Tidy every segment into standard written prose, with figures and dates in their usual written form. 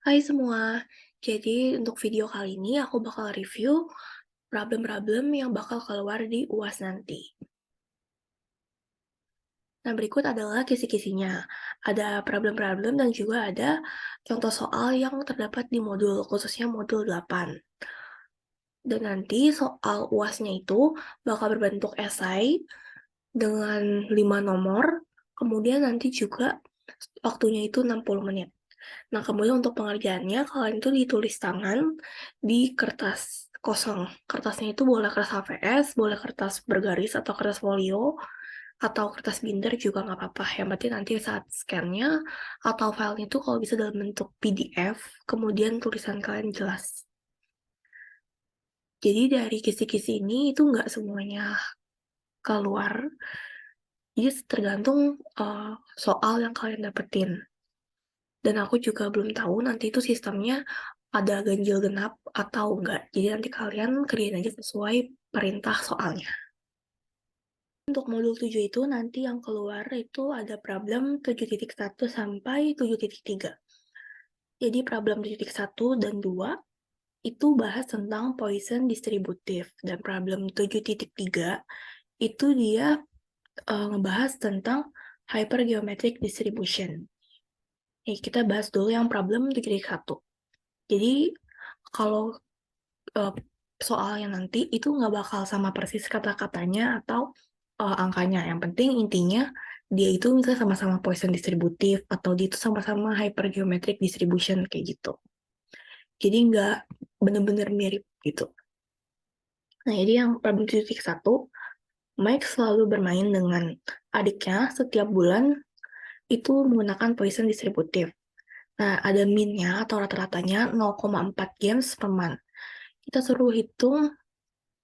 Hai semua, jadi untuk video kali ini aku bakal review problem-problem yang bakal keluar di UAS nanti. Nah, berikut adalah kisi-kisinya. Ada problem-problem dan juga ada contoh soal yang terdapat di modul, khususnya modul 8. Dan nanti soal UASnya itu bakal berbentuk esai dengan 5 nomor, kemudian nanti juga waktunya itu 60 menit. Nah, kemudian untuk pengerjaannya, kalian itu ditulis tangan di kertas kosong. Kertasnya itu boleh kertas HVS, boleh kertas bergaris atau kertas folio, atau kertas binder juga nggak apa-apa. Yang penting nanti saat scan-nya atau filenya itu kalau bisa dalam bentuk PDF, kemudian tulisan kalian jelas. Jadi dari kisi-kisi ini itu nggak semuanya keluar, jadi tergantung soal yang kalian dapetin. Dan aku juga belum tahu nanti itu sistemnya ada ganjil genap atau enggak. Jadi nanti kalian kerjain aja sesuai perintah soalnya. Untuk modul 7 itu nanti yang keluar itu ada problem 7.1 sampai 7.3. Jadi problem 7.1 dan 2 itu bahas tentang Poisson distributive. Dan problem 7.3 itu dia ngebahas tentang hypergeometric distribution. Nih, kita bahas dulu yang problem 7.1. Jadi, kalau uh, soalnya nanti itu nggak bakal sama persis kata-katanya atau angkanya. Yang penting intinya dia itu misalnya sama-sama Poisson distributif atau dia itu sama-sama hypergeometric distribution kayak gitu. Jadi nggak bener-bener mirip gitu. Nah, jadi yang problem 1, Mike selalu bermain dengan adiknya setiap bulan itu menggunakan Poisson distributif. Nah, ada min-nya atau rata-ratanya 0,4 games per month. Kita suruh hitung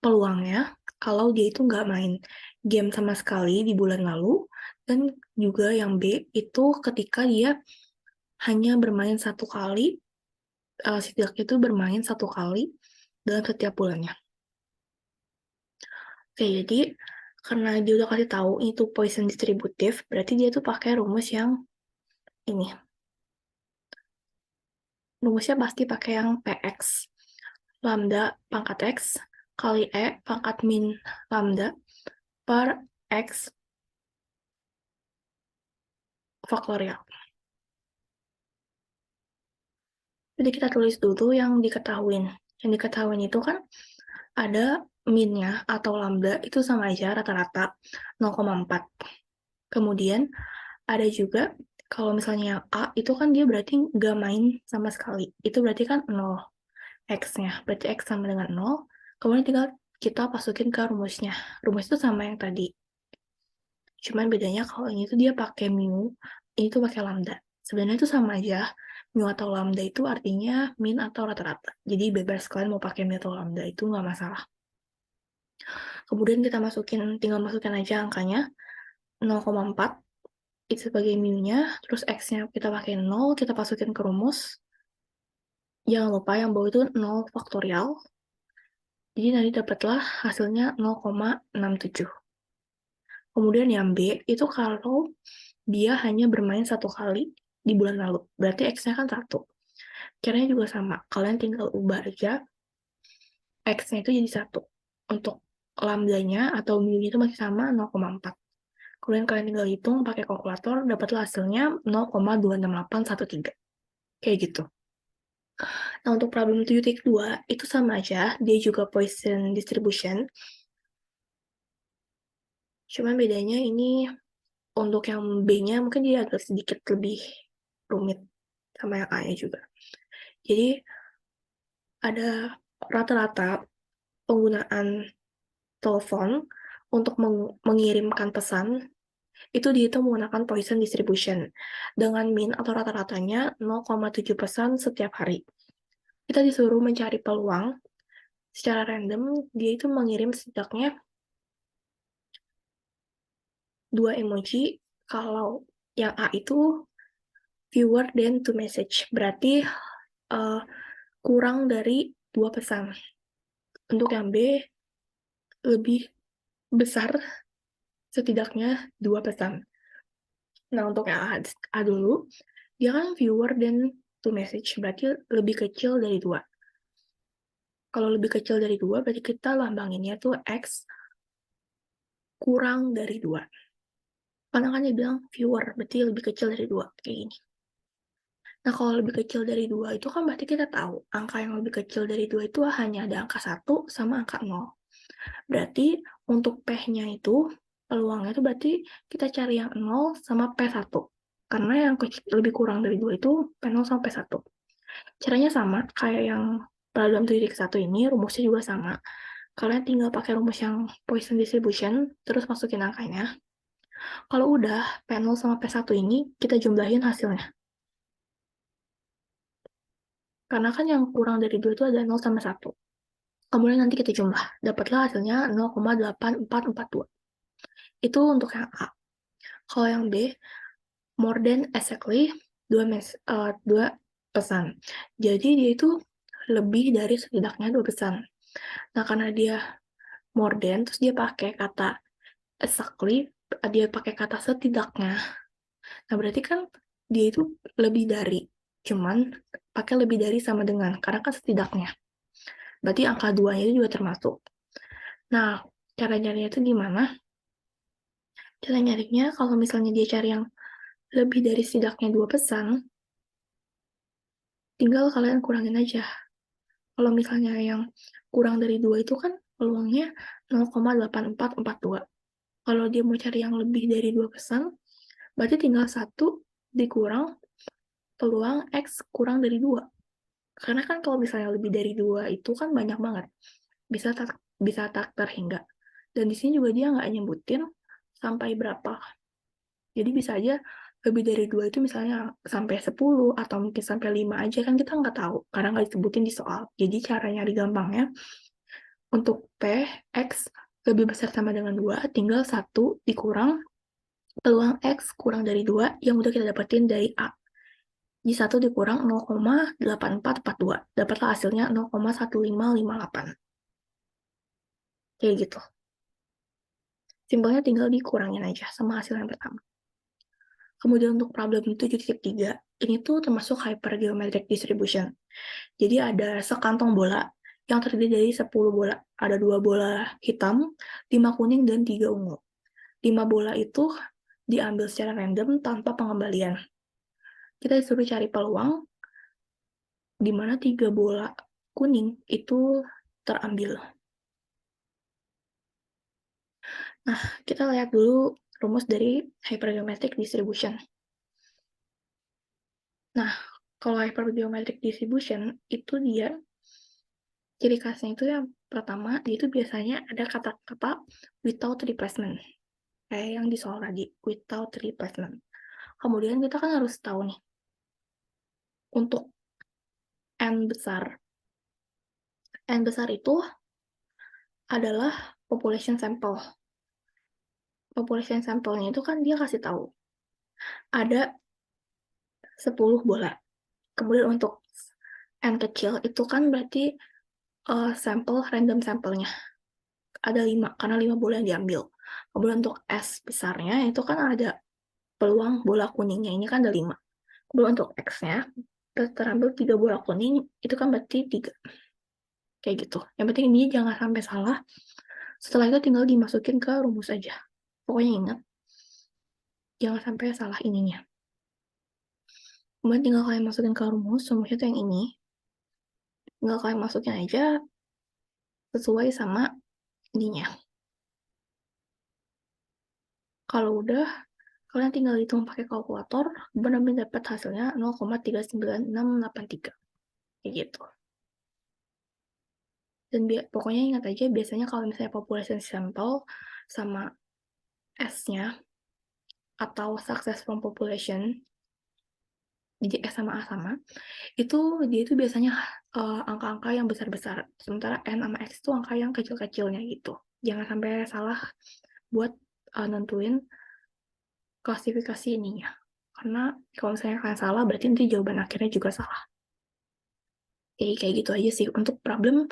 peluangnya kalau dia itu nggak main game sama sekali di bulan lalu, dan juga yang B itu ketika dia hanya bermain satu kali, setidaknya itu bermain satu kali dalam setiap bulannya. Oke, jadi karena dia udah kasih tahu itu Poisson distributif, berarti dia tuh pakai rumus yang ini. Rumusnya pasti pakai yang PX. Lambda pangkat X kali E pangkat min lambda per X faktorial. Jadi kita tulis dulu yang diketahuin. Yang diketahuin itu kan ada min-nya atau lambda itu sama aja rata-rata 0,4. Kemudian ada juga kalau misalnya A itu kan dia berarti nggak main sama sekali. Itu berarti kan 0 X-nya. Berarti X sama dengan 0. Kemudian tinggal kita masukin ke rumusnya. Rumus itu sama yang tadi. Cuman bedanya kalau ini tuh dia pakai mu, ini tuh pakai lambda. Sebenarnya itu sama aja. Mu atau lambda itu artinya min atau rata-rata. Jadi bebas kalian mau pakai mu atau lambda itu nggak masalah. Kemudian kita tinggal masukin aja angkanya 0,4 itu sebagai mu-nya, terus X-nya kita pakai 0, kita masukin ke rumus. Jangan lupa yang bawah itu 0 faktorial. Jadi nanti dapatlah hasilnya 0,67. Kemudian yang B itu kalau dia hanya bermain satu kali di bulan lalu. Berarti X-nya kan 1. Caranya juga sama. Kalian tinggal ubah aja X-nya itu jadi 1. Untuk lambdanya atau mu-nya itu masih sama 0,4. Kemudian kalian tinggal hitung pakai kalkulator, dapatlah hasilnya 0,26813. Kayak gitu. Nah, untuk problem 7.2 itu sama aja, dia juga Poisson distribution. Cuman bedanya ini untuk yang B-nya mungkin dia agak sedikit lebih rumit sama yang A-nya juga. Jadi ada rata-rata penggunaan telepon untuk mengirimkan pesan itu dihitung menggunakan Poisson distribution dengan min atau rata-ratanya 0,7 pesan setiap hari. Kita disuruh mencari peluang secara random, dia itu mengirim setidaknya 2 emoji. Kalau yang A itu fewer than 2 message, berarti kurang dari 2 pesan. Untuk yang B lebih besar, setidaknya 2 pesan. Nah, untuk yang A dulu, dia kan fewer than to message, berarti lebih kecil dari 2. Kalau lebih kecil dari 2, berarti kita lambanginnya tuh X kurang dari 2. Karena kan dia bilang fewer, berarti lebih kecil dari 2, kayak gini. Nah, kalau lebih kecil dari 2 itu kan berarti kita tahu angka yang lebih kecil dari 2 itu hanya ada angka 1 sama angka 0. Berarti untuk P-nya itu, peluangnya itu berarti kita cari yang 0 sama P1. Karena yang lebih kurang dari 2 itu P0 sama P1. Caranya sama, kayak yang pada dalam 3x1 ini, rumusnya juga sama. Kalian tinggal pakai rumus yang Poisson distribution, terus masukin angkanya. Kalau udah, P0 sama P1 ini, kita jumlahin hasilnya. Karena kan yang kurang dari 2 itu ada 0 sama 1. Kemudian nanti kita jumlah. Dapatlah hasilnya 0,8442. Itu untuk yang A. Kalau yang B, more than exactly 2 pesan. Jadi dia itu lebih dari setidaknya 2 pesan. Nah, karena dia more than, terus dia pakai kata exactly, dia pakai kata setidaknya. Nah, berarti kan dia itu lebih dari. Cuman pakai lebih dari sama dengan, karena kan setidaknya. Berarti angka 2-nya itu juga termasuk. Nah, cara nyarinya itu gimana? Cara nyarinya, kalau misalnya dia cari yang lebih dari setidaknya 2 pesan, tinggal kalian kurangin aja. Kalau misalnya yang kurang dari 2 itu kan peluangnya 0,8442. Kalau dia mau cari yang lebih dari 2 pesan, berarti tinggal 1 dikurang peluang X kurang dari 2. Karena kan kalau misalnya lebih dari 2 itu kan banyak banget. Bisa tak terhingga. Dan di sini juga dia nggak nyebutin sampai berapa. Jadi bisa aja lebih dari 2 itu misalnya sampai 10 atau mungkin sampai 5 aja, kan kita nggak tahu karena nggak disebutin di soal. Jadi cara nyari gampangnya, untuk P, X lebih besar sama dengan 2, tinggal 1 dikurang peluang X kurang dari 2 yang udah kita dapetin dari A. Jadi 1 dikurang 0,8442. Dapatlah hasilnya 0,1558. Kayak gitu. Simpelnya tinggal dikurangin aja sama hasil yang pertama. Kemudian untuk problem 7.3, ini tuh termasuk hypergeometric distribution. Jadi ada sekantong bola yang terdiri dari 10 bola. Ada 2 bola hitam, 5 kuning, dan 3 ungu. 5 bola itu diambil secara random tanpa pengembalian. Kita disuruh cari peluang di mana 3 bola kuning itu terambil. Nah, kita lihat dulu rumus dari hypergeometric distribution. Nah, kalau hypergeometric distribution itu dia ciri khasnya itu yang pertama, dia itu biasanya ada kata-kata without replacement. Kayak yang di soal tadi, without replacement. Kemudian kita kan harus tahu nih, untuk N besar itu adalah population sample. Population sample-nya itu kan dia kasih tahu, ada 10 bola. Kemudian untuk N kecil itu kan berarti random sampelnya. Ada 5, karena 5 bola yang diambil. Kemudian untuk S besarnya itu kan ada peluang bola kuningnya, ini kan ada 5. Kemudian untuk X-nya, terambil 3 bola kuning, itu kan berarti 3. Kayak gitu. Yang penting ini jangan sampai salah. Setelah itu tinggal dimasukin ke rumus aja. Pokoknya ingat, jangan sampai salah ininya. Kemudian tinggal kalian masukin ke rumusnya itu yang ini. Tinggal kalian masukin aja sesuai sama ininya. Kalau udah, kalian tinggal hitung pakai kalkulator, benar-benar dapat hasilnya 0,39683. Kayak gitu. Dan pokoknya ingat aja, biasanya kalau misalnya population sample sama S-nya, atau success from population, jadi S sama A sama, itu dia itu biasanya angka-angka yang besar-besar. Sementara N sama X itu angka yang kecil-kecilnya gitu. Jangan sampai salah buat nentuin klasifikasi ininya. Karena kalau misalnya kalian salah, berarti nanti jawaban akhirnya juga salah. Jadi kayak gitu aja sih untuk problem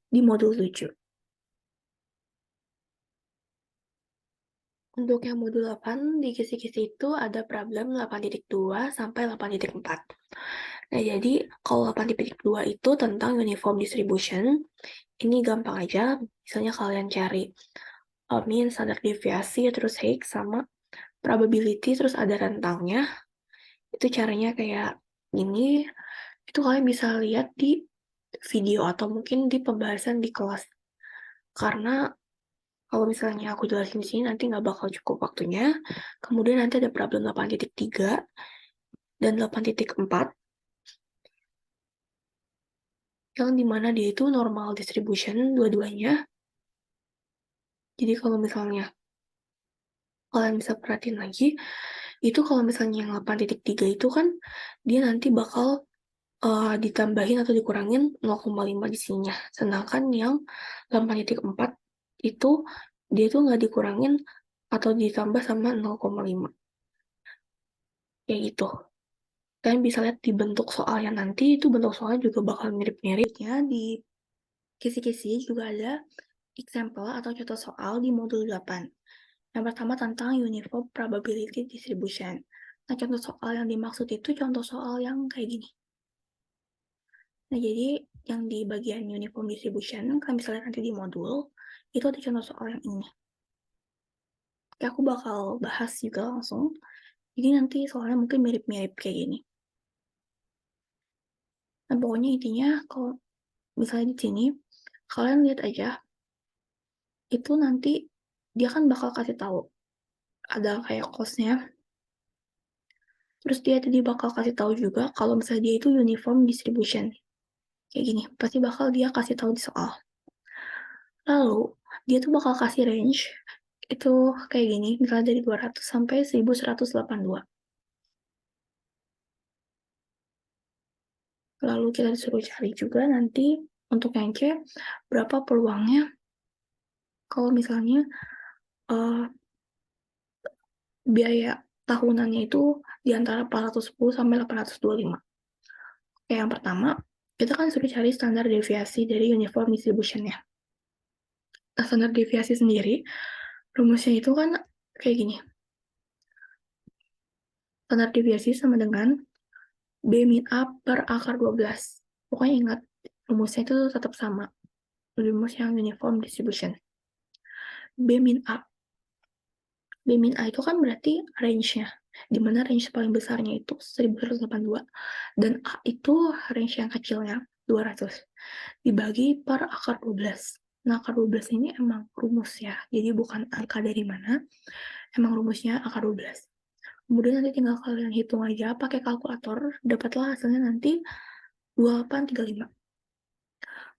di modul 7. Untuk yang modul 8 di kisi-kisi itu ada problem 8.2 sampai 8.4. Nah, jadi kalau 8.2 itu tentang uniform distribution, ini gampang aja. Misalnya kalian cari mean, standar deviasi, terus Higgs, sama probability, terus ada rentangnya. Itu caranya kayak gini. Itu kalian bisa lihat di video atau mungkin di pembahasan di kelas. Karena kalau misalnya aku jelasin di sini nanti nggak bakal cukup waktunya. Kemudian nanti ada problem 8.3 dan 8.4 yang dimana dia itu normal distribution dua-duanya. Jadi kalau misalnya kalian bisa perhatiin lagi, itu kalau misalnya yang 8.3 itu kan dia nanti bakal ditambahin atau dikurangin 0,5 di sininya. Sedangkan yang 8.4 itu dia tuh nggak dikurangin atau ditambah sama 0,5. Kayak gitu. Kalian bisa lihat di bentuk soalnya nanti, itu bentuk soalnya juga bakal mirip-mirip. Ya, di kisi-kisi juga ada example atau contoh soal di modul 8. Yang pertama tentang uniform probability distribution. Nah, contoh soal yang dimaksud itu contoh soal yang kayak gini. Nah, jadi yang di bagian uniform distribution, kalian bisa lihat nanti di modul, itu ada contoh soal yang ini. Oke, aku bakal bahas juga langsung. Jadi nanti soalnya mungkin mirip-mirip kayak gini. Nah, pokoknya intinya kalau misalnya di sini, kalian lihat aja, itu nanti dia kan bakal kasih tahu ada kayak cost-nya. Terus dia tadi bakal kasih tahu juga kalau misalnya dia itu uniform distribution. Kayak gini, pasti bakal dia kasih tahu di soal. Lalu, dia tuh bakal kasih range, itu kayak gini, misalnya dari 200 sampai 1182. Lalu kita disuruh cari juga nanti untuk yang C, berapa peluangnya kalau misalnya uh, biaya tahunannya itu di antara 410 sampai 825. Oke, yang pertama, kita kan disuruh cari standar deviasi dari uniform distribution-nya. Nah, standar deviasi sendiri, rumusnya itu kan kayak gini. Standar deviasi sama dengan B min A per akar 12. Pokoknya ingat, rumusnya itu tetap sama. Rumus yang uniform distribution. B min A. B min A itu kan berarti range-nya. Dimana range paling besarnya itu 1182. Dan A itu range yang kecilnya, 200. Dibagi per akar 12. Nah, akar 12 ini emang rumus ya. Jadi bukan angka dari mana. Emang rumusnya akar 12. Kemudian nanti tinggal kalian hitung aja pakai kalkulator. Dapatlah hasilnya nanti 2835.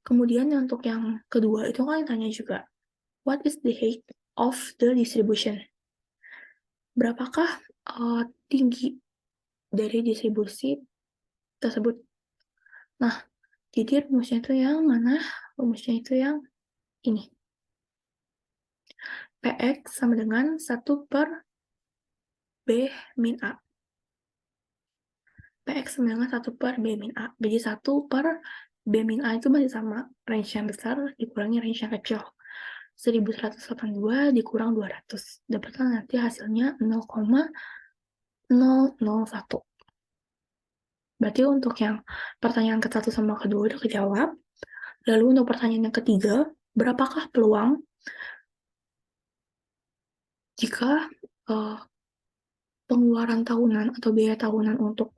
Kemudian untuk yang kedua itu kalian tanya juga, what is the height of the distribution? Berapakah tinggi dari distribusi tersebut? Nah, jadi rumusnya itu yang mana? Rumusnya itu yang ini. PX sama dengan 1 per B min A. PX sama dengan 1 per B min A. Jadi 1 per B min A itu masih sama. Range yang besar dikurangi range yang kecil. 1182 dikurang 200. Dapatlah nanti hasilnya 0,001. Berarti untuk yang pertanyaan ke-1 sama kedua udah kejawab. Lalu untuk pertanyaan yang ketiga, berapakah peluang jika pengeluaran tahunan atau biaya tahunan untuk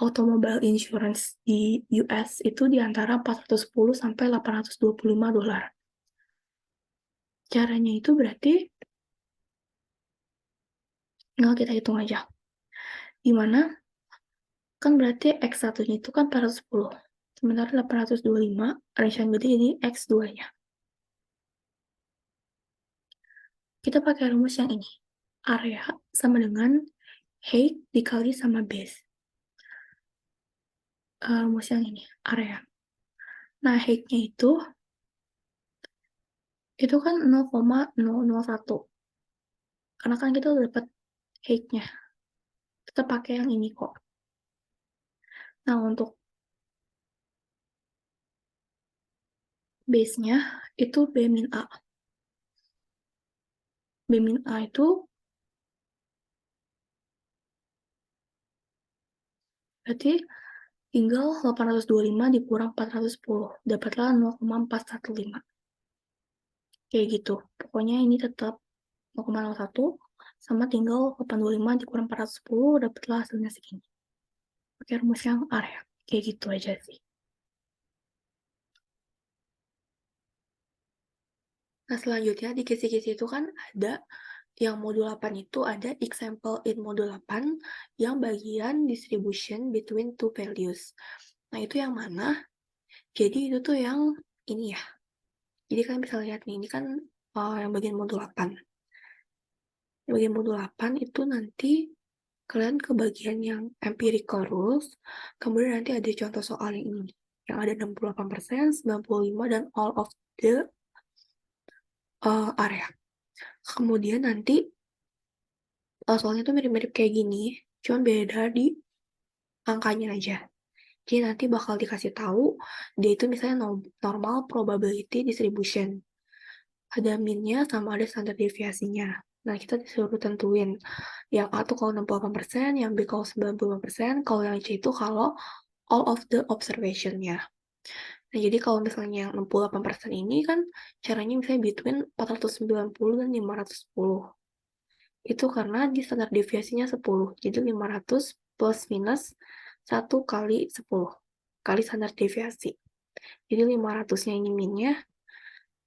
automobile insurance di US itu di antara 410 sampai 825 dolar. Caranya itu berarti tinggal kita hitung aja. Dimana kan berarti X1-nya itu kan 410. Sementara 825 range yang gede jadi X2-nya. Kita pakai rumus yang ini. Area sama dengan height dikali sama base. Rumus yang ini, area. Nah, height-nya itu kan 0,001. Karena kan kita udah dapat height-nya. Kita pakai yang ini kok. Nah, untuk base-nya itu B min A. B min A itu Berarti tinggal 825 dikurang 410, dapatlah 0,415. Kayak gitu. Pokoknya ini tetap 0,01, sama tinggal 825 dikurang 410, dapatlah hasilnya segini. Pakai rumus yang area. Kayak gitu aja sih. Nah, selanjutnya di kisi-kisi itu kan ada yang modul 8 itu ada example in modul 8 yang bagian distribution between two values. Nah, itu yang mana? Jadi itu tuh yang ini ya. Jadi kalian bisa lihat nih, ini kan yang bagian modul 8. Yang bagian modul 8 itu nanti kalian ke bagian yang empirical rules, kemudian nanti ada contoh soal yang ini. Yang ada 68%, 95, dan all of the area. Kemudian nanti soalnya tuh mirip-mirip kayak gini, cuman beda di angkanya aja. Jadi nanti bakal dikasih tahu dia itu misalnya normal probability distribution. Ada minnya sama ada standar deviasinya. Nah, kita disuruh tentuin yang A tuh kalau 68%, yang B kalau 95%, kalau yang C itu kalau all of the observation-nya. Nah, jadi kalau misalnya yang 68% ini kan caranya misalnya between 490 dan 510. Itu karena di standar deviasinya 10. Jadi 500 plus minus 1 kali 10 kali standar deviasi. Jadi 500-nya ini minnya,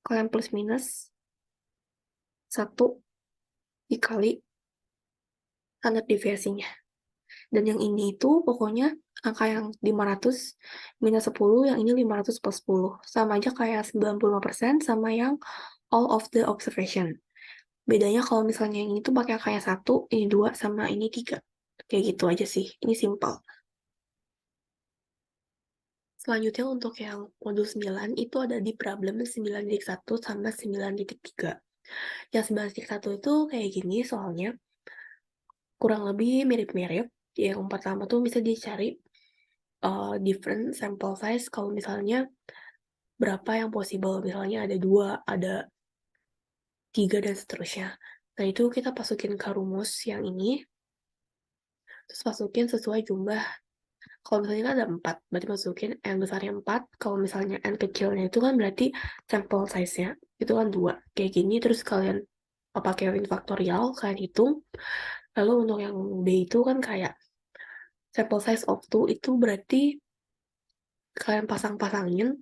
kalian plus minus 1 dikali standar deviasinya. Dan yang ini itu pokoknya angka yang 500 minus 10, yang ini 500 plus 10. Sama aja kayak 95% sama yang all of the observation. Bedanya kalau misalnya yang ini tuh pakai angkanya 1, ini 2, sama ini 3. Kayak gitu aja sih. Ini simple. Selanjutnya untuk yang modul 9 itu ada di problem 9.1 sama 9.3. Yang 9.1 itu kayak gini soalnya, kurang lebih mirip-mirip. Yang pertama tuh bisa dicari different sample size kalau misalnya berapa yang possible. Misalnya ada 2, ada 3, dan seterusnya. Nah, itu kita masukin ke rumus yang ini, terus masukin sesuai jumlah. Kalau misalnya kan ada 4, berarti masukin N besarnya 4. Kalau misalnya N kecilnya itu kan berarti sample size-nya. Itu kan 2. Kayak gini, terus kalian pakai win faktorial, kalian hitung. Lalu untuk yang B itu kan kayak sample size of 2 itu berarti kalian pasang-pasangin.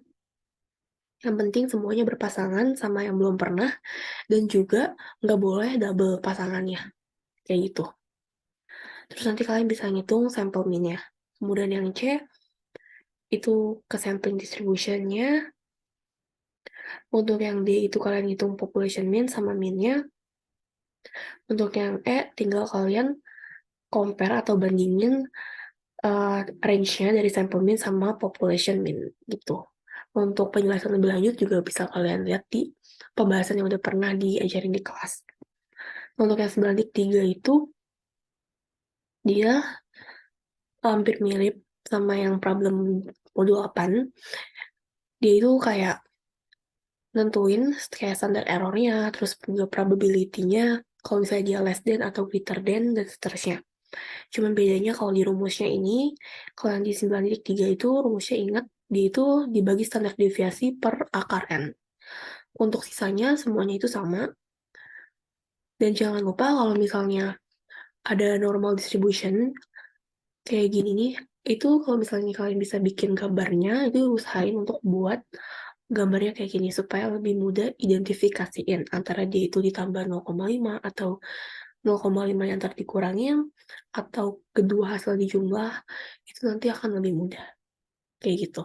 Yang penting semuanya berpasangan sama yang belum pernah. Dan juga nggak boleh double pasangannya. Kayak gitu. Terus nanti kalian bisa ngitung sample min-nya. Kemudian yang C, itu ke sampling distribution-nya. Untuk yang D itu kalian hitung population mean sama min-nya. Untuk yang E, tinggal kalian compare atau bandingin range-nya dari sample mean sama population mean gitu. Untuk penjelasan lebih lanjut juga bisa kalian lihat di pembahasan yang udah pernah diajarin di kelas. Untuk yang 9.3 itu dia hampir mirip sama yang problem modul 8. Dia itu kayak nentuin kayak standar error-nya, terus juga probability-nya, kalau misalnya dia less than atau greater than, dan seterusnya. Cuman bedanya kalau di rumusnya ini, kalau yang di 9.3 itu rumusnya ingat, dia itu dibagi standar deviasi per akar N. Untuk sisanya semuanya itu sama. Dan jangan lupa kalau misalnya ada normal distribution, kayak gini nih, itu kalau misalnya kalian bisa bikin gambarnya, itu usahain untuk buat gambarnya kayak gini, supaya lebih mudah identifikasiin antara dia itu ditambah 0,5 atau 0,5 yang ntar dikurangin, atau kedua hasil dijumlah, itu nanti akan lebih mudah. Kayak gitu.